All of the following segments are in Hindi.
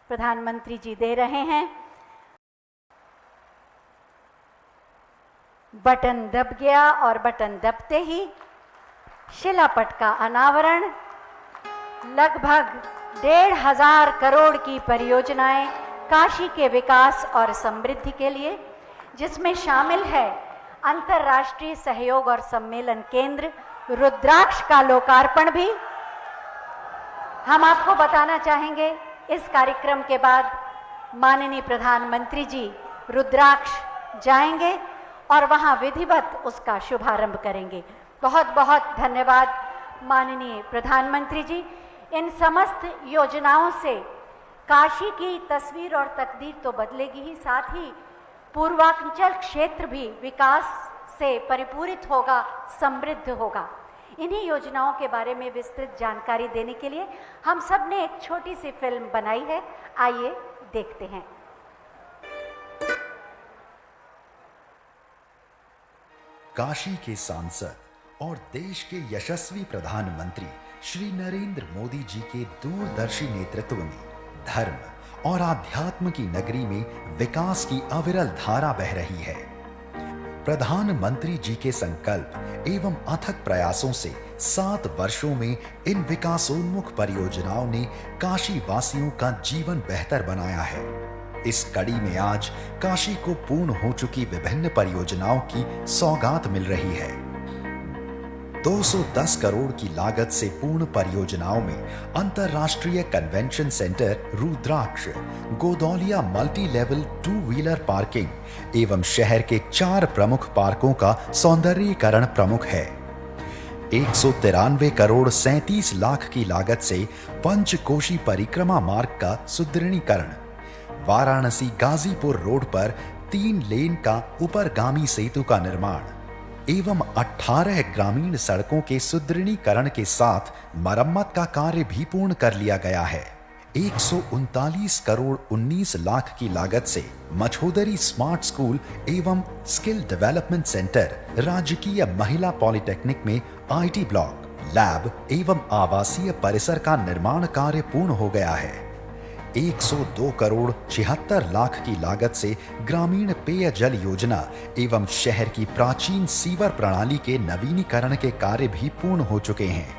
प्रधानमंत्री जी दे रहे हैं। बटन दब गया और बटन दबते ही शिलापट का अनावरण। लगभग 1,500 करोड़ की परियोजनाएं काशी के विकास और समृद्धि के लिए, जिसमें शामिल है अंतर्राष्ट्रीय सहयोग और सम्मेलन केंद्र रुद्राक्ष का लोकार्पण भी। हम आपको बताना चाहेंगे, इस कार्यक्रम के बाद माननीय प्रधानमंत्री जी रुद्राक्ष जाएंगे और वहां विधिवत उसका शुभारंभ करेंगे। बहुत बहुत धन्यवाद माननीय प्रधानमंत्री जी। इन समस्त योजनाओं से काशी की तस्वीर और तकदीर तो बदलेगी ही, साथ ही पूर्वांचल क्षेत्र भी विकास से परिपूरित होगा, समृद्ध होगा। इन्हीं योजनाओं के बारे में विस्तृत जानकारी देने के लिए हम सब ने एक छोटी सी फिल्म बनाई है, आइए देखते हैं। काशी के सांसद और देश के यशस्वी प्रधानमंत्री श्री नरेंद्र मोदी जी के दूरदर्शी नेतृत्व में धर्म और आध्यात्म की नगरी में विकास की अविरल धारा बह रही है। प्रधानमंत्री जी के संकल्प एवं अथक प्रयासों से 7 वर्षों में इन विकासोन्मुख परियोजनाओं ने काशी वासियों का जीवन बेहतर बनाया है। इस कड़ी में आज काशी को पूर्ण हो चुकी विभिन्न परियोजनाओं की सौगात मिल रही है। 210 करोड़ की लागत से पूर्ण परियोजनाओं में अंतरराष्ट्रीय convention centre Rudraksh, Godowlia multi level 2 wheeler parking एवं शहर के 4 प्रमुख पार्कों का सौंदर्यीकरण प्रमुख है। 193 करोड़ 37 लाख की लागत से पंचकोशी परिक्रमा मार्ग का सुदृढ़ीकरण, वाराणसी गाजीपुर रोड पर 3 लेन का ऊपरगामी सेतु का निर्माण एवं 18 ग्रामीण सड़कों के सुदृढ़ीकरण के साथ मरम्मत का कार्य भी पूर्ण कर लिया गया है। 139 करोड़ 19 लाख की लागत से मछोदरी स्मार्ट स्कूल एवं स्किल डेवलपमेंट सेंटर, राजकीय महिला पॉलिटेक्निक में IT ब्लॉक, लैब एवं आवासीय परिसर का निर्माण कार्य पूर्ण हो गया है। 102 करोड़ 76 लाख की लागत से ग्रामीण पेयजल योजना एवं शहर की प्राचीन सीवर प्रणाली के नवीनीकरण के कार्य भी पूर्ण हो चुके हैं।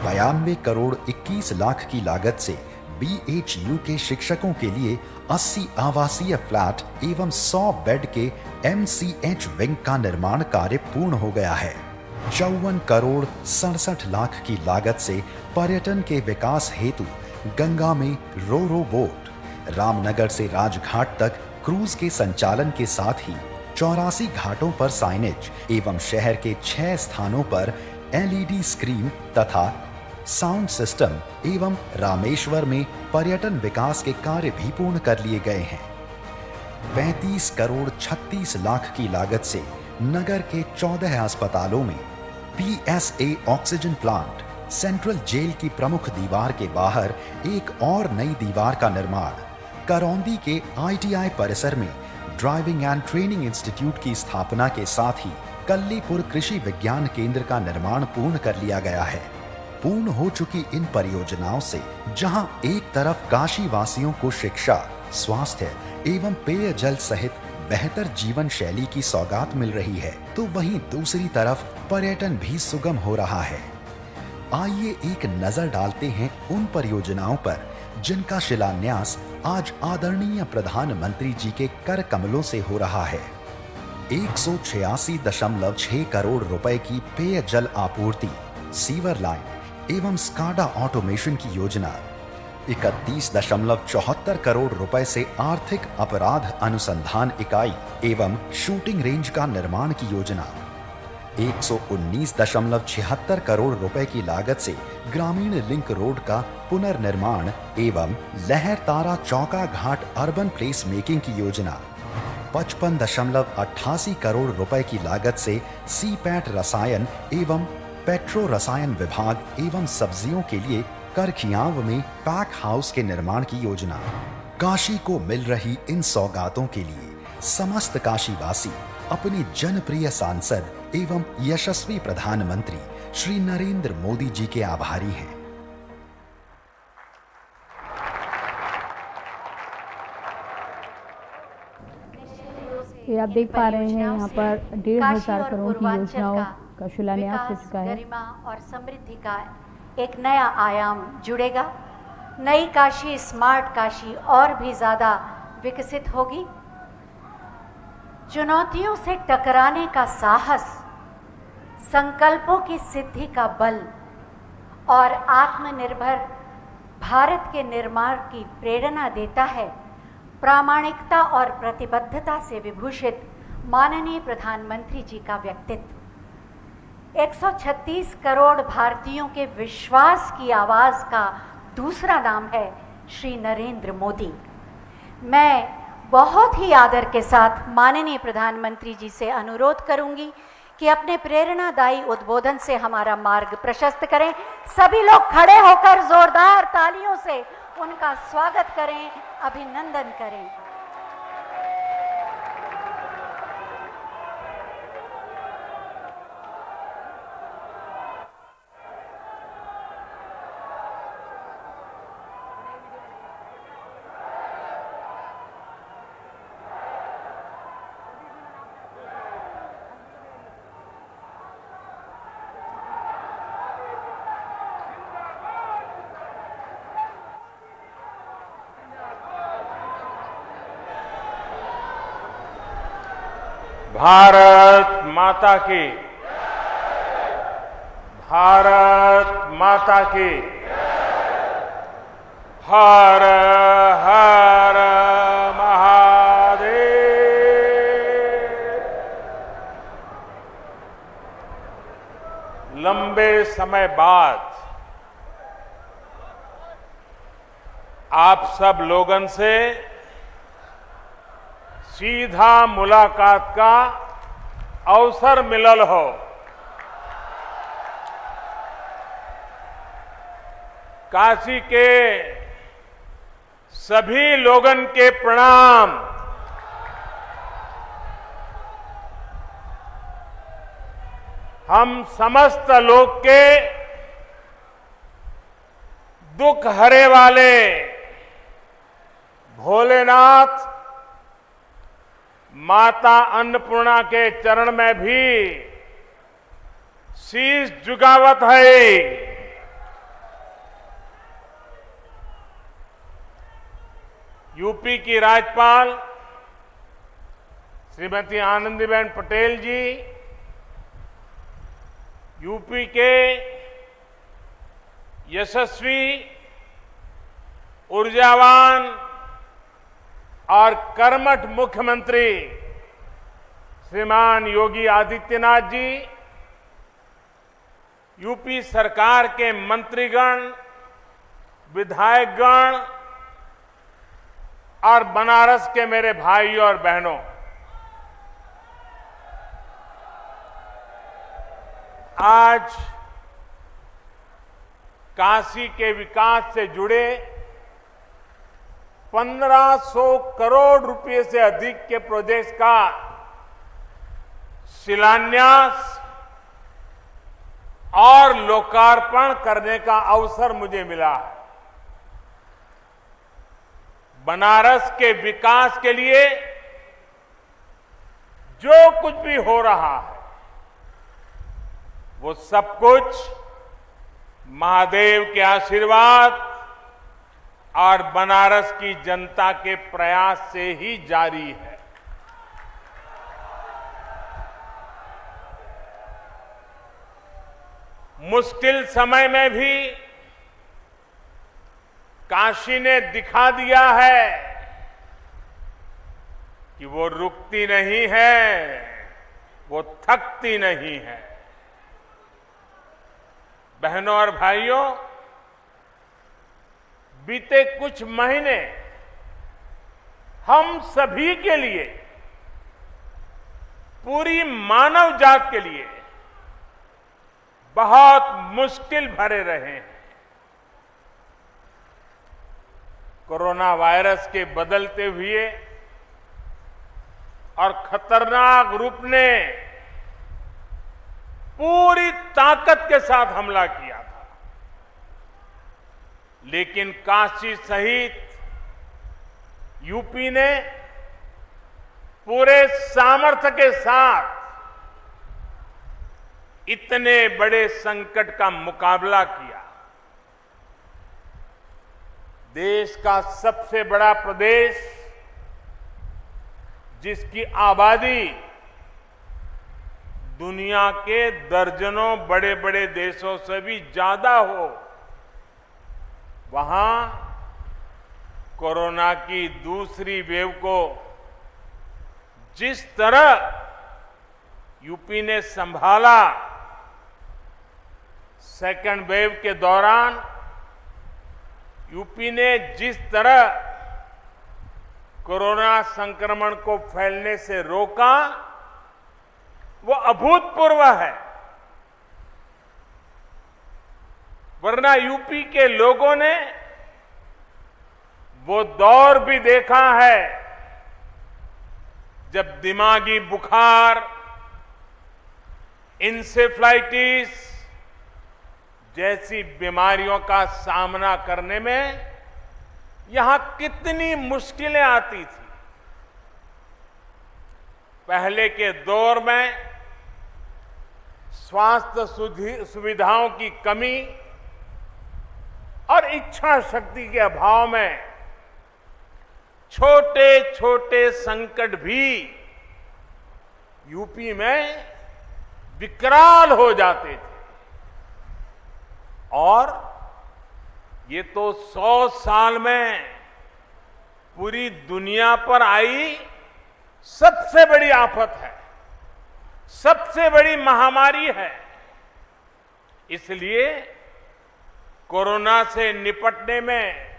92 करोड़ 21 लाख की लागत से BHU के शिक्षकों के लिए 80 आवासीय फ्लैट एवं 100 बेड के MCH विंग का निर्माण कार्य पूर्ण हो गया है। 54 करोड़ 67 लाख की लागत से पर्यटन के विकास हेतु गंगा में रो बोट, रामनगर से राजघाट तक क्रूज के संचालन के साथ ही 84 घाटों पर साइनेज एवं शहर के 6 स्थानों पर LED स्क्रीन तथा साउंड सिस्टम एवं रामेश्वर में पर्यटन विकास के कार्य भी पूर्ण कर लिए गए हैं। 35 करोड़ 36 लाख की लागत से नगर के 14 अस्पतालों में PSA oxygen plant, central jail की प्रमुख दीवार के बाहर एक और नई दीवार का निर्माण, करौंदी के ITI परिसर में ड्राइविंग एंड ट्रेनिंग इंस्टीट्यूट की स्थापना के साथ ही कल्लीपुर कृषि विज्ञान केंद्र का निर्माण पूर्ण कर लिया गया है। पूर्ण हो चुकी इन परियोजनाओं से जहां एक तरफ काशी वासियों को शिक्षा, स्वास्थ्य एवं पेयजल सहित बेहतर जीवन शैली की सौगात मिल रही है, तो वहीं दूसरी तरफ पर्यटन भी सुगम हो रहा है। आइए एक नजर डालते हैं उन परियोजनाओं पर जिनका शिलान्यास आज आदरणीय प्रधानमंत्री जी के कर कमलों से हो रहा है। 186.6 करोड़ रुपए की पेयजल आपूर्ति, सीवर लाइन एवं स्काडा ऑटोमेशन की योजना, 31.74 करोड़ रुपए से आर्थिक अपराध अनुसंधान इकाई एवं शूटिंग रेंज का निर्माण की योजना, 119.76 करोड़ रुपए की लागत से ग्रामीण लिंक रोड का पुनर्निर्माण एवं लहर तारा चौका घाट अर्बन प्लेस मेकिंग की योजना, 55.88 करोड़ रुपए की लागत से सीपैट रसायन एवं पेट्रो रसायन विभाग एवं सब्जियों के लिए करखियांव में पैक हाउस के निर्माण की योजना। काशी को मिल रही इन सौगातों के लिए समस्त काशीवासी अपने जनप्रिय सांसद एवं यशस्वी प्रधानमंत्री श्री नरेंद्र मोदी जी के आभारी हैं। ये आप देख पा रहे हैं यहाँ पर 1,500 करोड़ की योजनाओं का शिलान्यास हो चुका है। गरिमा और समृद्धि का एक नया आयाम जुड़ेगा। नई काशी, स्मार्ट काशी और भी ज़्यादा विकसित होगी। चुनौतियों से टकराने का साहस, संकल्पों की सिद्धि का बल और आत्मनिर्भर भारत के निर्माण की प्रेरणा देता है। प्रामाणिकता और प्रतिबद्धता से विभूषित माननीय प्रधानमंत्री जी का व्यक्तित्व 136 करोड़ भारतीयों के विश्वास की आवाज़ का दूसरा नाम है श्री नरेंद्र मोदी। मैं बहुत ही आदर के साथ माननीय प्रधानमंत्री जी से अनुरोध करूंगी कि अपने प्रेरणादायी उद्बोधन से हमारा मार्ग प्रशस्त करें। सभी लोग खड़े होकर जोरदार तालियों से उनका स्वागत करें, अभिनंदन करें। भारत माता की, भारत माता की, हर हर महादेव। लंबे समय बाद आप सब लोगन से सीधा मुलाकात का अवसर मिलल हो। काशी के सभी लोगन के प्रणाम। हम समस्त लोग के दुख हरे वाले भोलेनाथ माता अन्नपूर्णा के चरण में भी शीश झुकावत है। यूपी की राज्यपाल श्रीमती आनंदीबेन पटेल जी, यूपी के यशस्वी, ऊर्जावान और कर्मठ मुख्यमंत्री श्रीमान योगी आदित्यनाथ जी, यूपी सरकार के मंत्रीगण, विधायकगण और बनारस के मेरे भाई और बहनों, आज काशी के विकास से जुड़े 1500 करोड़ रुपए से अधिक के प्रोजेक्ट्स का शिलान्यास और लोकार्पण करने का अवसर मुझे मिला है। बनारस के विकास के लिए जो कुछ भी हो रहा है वो सब कुछ महादेव के आशीर्वाद और बनारस की जनता के प्रयास से ही जारी है। मुश्किल समय में भी काशी ने दिखा दिया है कि वो रुकती नहीं है, वो थकती नहीं है। बहनों और भाइयों, बीते कुछ महीने हम सभी के लिए, पूरी मानव जात के लिए बहुत मुश्किल भरे रहे हैं। कोरोना वायरस के बदलते हुए और खतरनाक रूप ने पूरी ताकत के साथ हमला किया था, लेकिन काशी सहित यूपी ने पूरे सामर्थ्य के साथ इतने बड़े संकट का मुकाबला किया। देश का सबसे बड़ा प्रदेश, जिसकी आबादी दुनिया के दर्जनों बड़े बड़े देशों से भी ज्यादा हो, वहां कोरोना की दूसरी वेव को जिस तरह यूपी ने संभाला, सेकेंड वेव के दौरान यूपी ने जिस तरह कोरोना संक्रमण को फैलने से रोका, वो अभूतपूर्व है। वरना यूपी के लोगों ने वो दौर भी देखा है जब दिमागी बुखार, इंसेफ्लाइटिस जैसी बीमारियों का सामना करने में यहां कितनी मुश्किलें आती थी। पहले के दौर में स्वास्थ्य सुविधाओं की कमी और इच्छा शक्ति के अभाव में छोटे छोटे संकट भी यूपी में विकराल हो जाते थे। और ये तो 100 साल में पूरी दुनिया पर आई सबसे बड़ी आफत है, सबसे बड़ी महामारी है। इसलिए कोरोना से निपटने में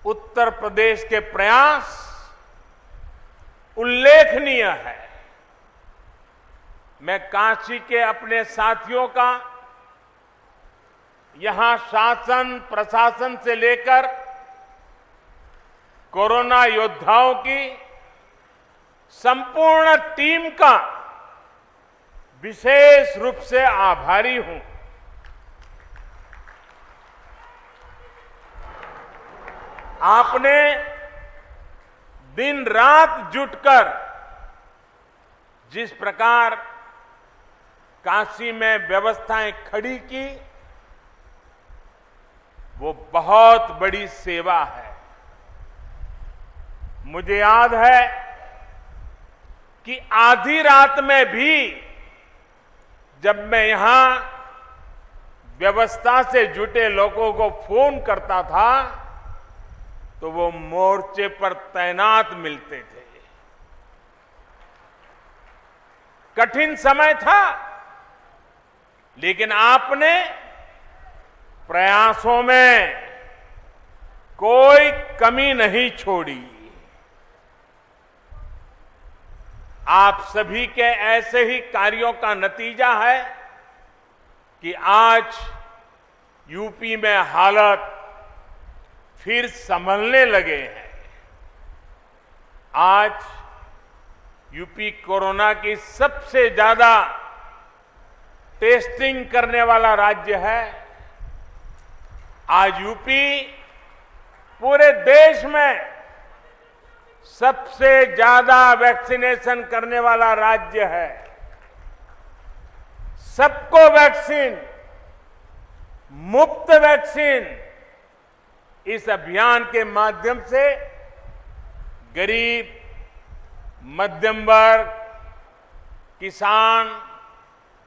उत्तर प्रदेश के प्रयास उल्लेखनीय है। मैं काशी के अपने साथियों का, यहां शासन प्रशासन से लेकर कोरोना योद्धाओं की संपूर्ण टीम का विशेष रूप से आभारी हूं। आपने दिन रात जुटकर जिस प्रकार काशी में व्यवस्थाएं खड़ी की, वो बहुत बड़ी सेवा है। मुझे याद है कि आधी रात में भी जब मैं यहां व्यवस्था से जुटे लोगों को फोन करता था तो वो मोर्चे पर तैनात मिलते थे। कठिन समय था, लेकिन आपने प्रयासों में कोई कमी नहीं छोड़ी। आप सभी के ऐसे ही कार्यों का नतीजा है कि आज यूपी में हालत फिर संभलने लगे हैं। आज यूपी कोरोना की सबसे ज्यादा टेस्टिंग करने वाला राज्य है। आज यूपी पूरे देश में सबसे ज्यादा वैक्सीनेशन करने वाला राज्य है। सबको वैक्सीन, मुफ्त वैक्सीन, इस अभियान के माध्यम से गरीब, मध्यम वर्ग, किसान,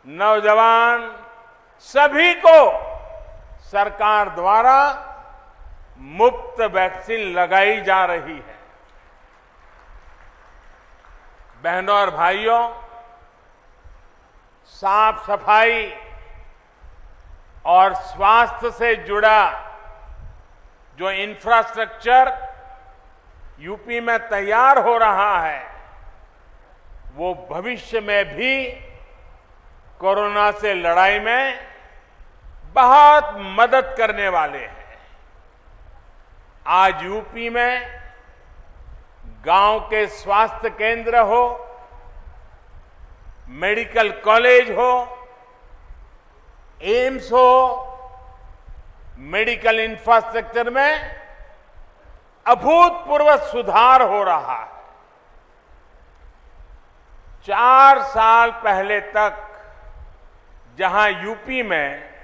नौजवान सभी को सरकार द्वारा मुफ्त वैक्सीन लगाई जा रही है। बहनों और भाइयों, साफ सफाई और स्वास्थ्य से जुड़ा जो इंफ्रास्ट्रक्चर यूपी में तैयार हो रहा है, वो भविष्य में भी कोरोना से लड़ाई में बहुत मदद करने वाले हैं। आज यूपी में गांव के स्वास्थ्य केंद्र हो, मेडिकल कॉलेज हो, एम्स हो, मेडिकल इंफ्रास्ट्रक्चर में अभूतपूर्व सुधार हो रहा है। 4 साल पहले तक जहां यूपी में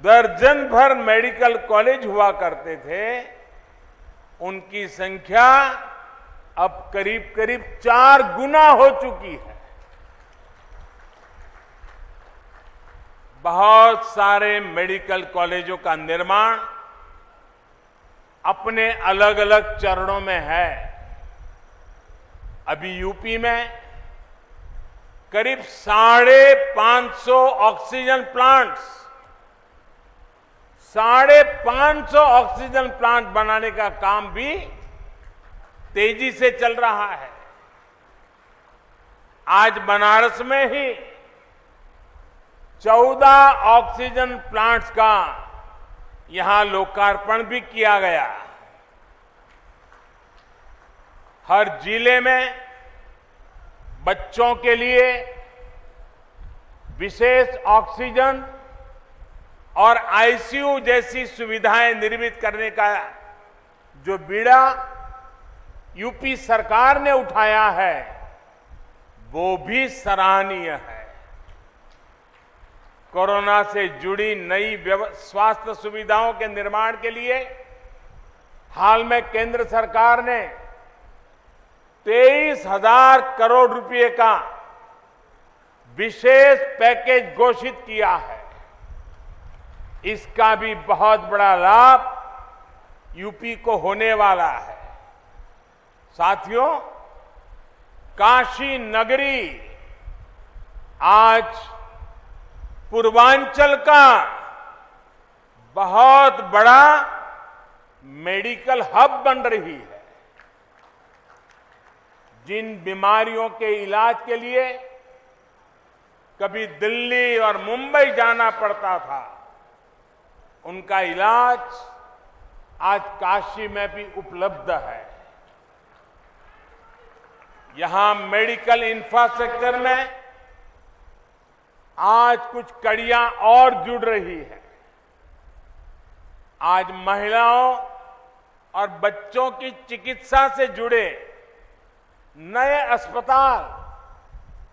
दर्जन भर मेडिकल कॉलेज हुआ करते थे, उनकी संख्या अब करीब करीब 4 गुना हो चुकी है। बहुत सारे मेडिकल कॉलेजों का निर्माण अपने अलग अलग चरणों में है। अभी यूपी में करीब 550 ऑक्सीजन प्लांट्स 550 ऑक्सीजन प्लांट बनाने का काम भी तेजी से चल रहा है। आज बनारस में ही 14 ऑक्सीजन प्लांट्स का यहां लोकार्पण भी किया गया। हर जिले में बच्चों के लिए विशेष ऑक्सीजन और आईसीयू जैसी सुविधाएं निर्मित करने का जो बीड़ा यूपी सरकार ने उठाया है, वो भी सराहनीय है। कोरोना से जुड़ी नई स्वास्थ्य सुविधाओं के निर्माण के लिए हाल में केंद्र सरकार ने 23,000 करोड़ रुपए का विशेष पैकेज घोषित किया है। इसका भी बहुत बड़ा लाभ यूपी को होने वाला है। साथियों, काशी नगरी आज पूर्वांचल का बहुत बड़ा मेडिकल हब बन रही है। जिन बीमारियों के इलाज के लिए कभी दिल्ली और मुंबई जाना पड़ता था, उनका इलाज आज काशी में भी उपलब्ध है। यहां मेडिकल इंफ्रास्ट्रक्चर में आज कुछ कड़ियां और जुड़ रही है। आज महिलाओं और बच्चों की चिकित्सा से जुड़े नए अस्पताल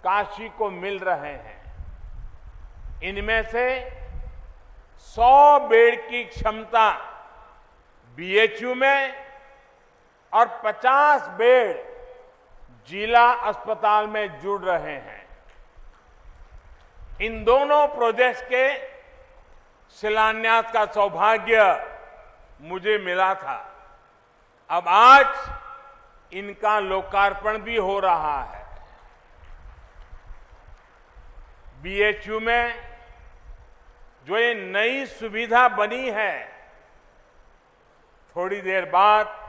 काशी को मिल रहे हैं। इनमें से 100 बेड की क्षमता बीएचयू में और 50 बेड जिला अस्पताल में जुड़ रहे हैं। इन दोनों प्रोजेक्ट्स के शिलान्यास का सौभाग्य मुझे मिला था। अब आज इनका लोकार्पण भी हो रहा है। बीएचयू में जो ये नई सुविधा बनी है, थोड़ी देर बाद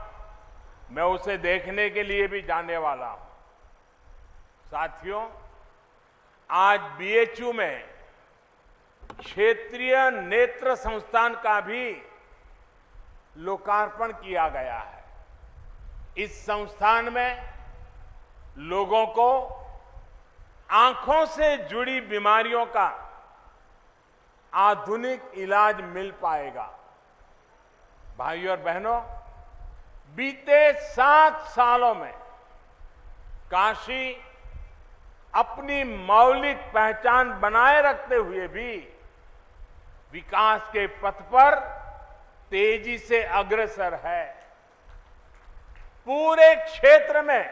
मैं उसे देखने के लिए भी जाने वाला हूं। साथियों, आज बीएचयू में क्षेत्रीय नेत्र संस्थान का भी लोकार्पण किया गया है। इस संस्थान में लोगों को आंखों से जुड़ी बीमारियों का आधुनिक इलाज मिल पाएगा। भाइयों और बहनों, बीते 7 सालों में काशी अपनी मौलिक पहचान बनाए रखते हुए भी विकास के पथ पर तेजी से अग्रसर है। पूरे क्षेत्र में,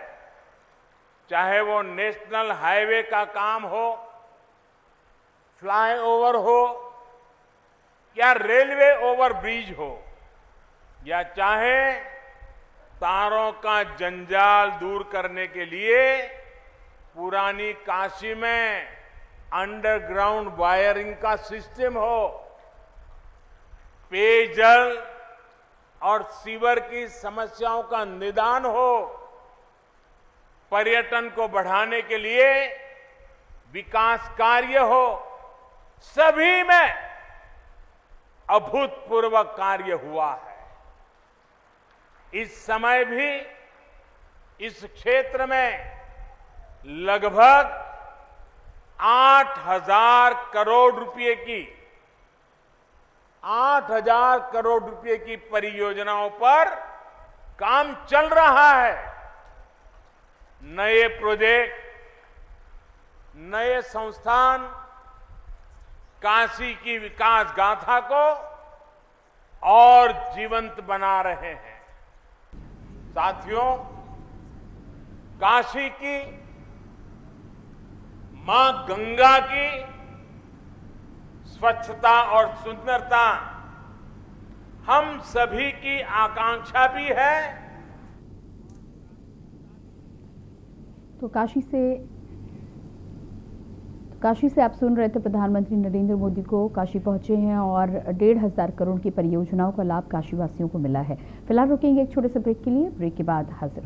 चाहे वो नेशनल हाईवे का काम हो, फ्लाईओवर हो या रेलवे ओवरब्रिज हो, या चाहे तारों का जंजाल दूर करने के लिए पुरानी काशी में अंडरग्राउंड वायरिंग का सिस्टम हो, पेयजल और सीवर की समस्याओं का निदान हो, पर्यटन को बढ़ाने के लिए विकास कार्य हो, सभी में अभूतपूर्व कार्य हुआ है। इस समय भी इस क्षेत्र में लगभग 8,000 करोड़ रुपए की 8,000 करोड़ रुपए की परियोजनाओं पर काम चल रहा है। नए प्रोजेक्ट नए संस्थान काशी की विकास गाथा को और जीवंत बना रहे हैं। साथियों, काशी की मां गंगा की स्वच्छता और सुंदरता हम सभी की आकांक्षा भी है। तो काशी से आप सुन रहे थे प्रधानमंत्री नरेंद्र मोदी को काशी पहुंचे हैं और 1,500 करोड़ की परियोजनाओं का लाभ काशीवासियों को मिला है। फिलहाल रुकेंगे एक छोटे से ब्रेक के लिए, ब्रेक के बाद हाजिर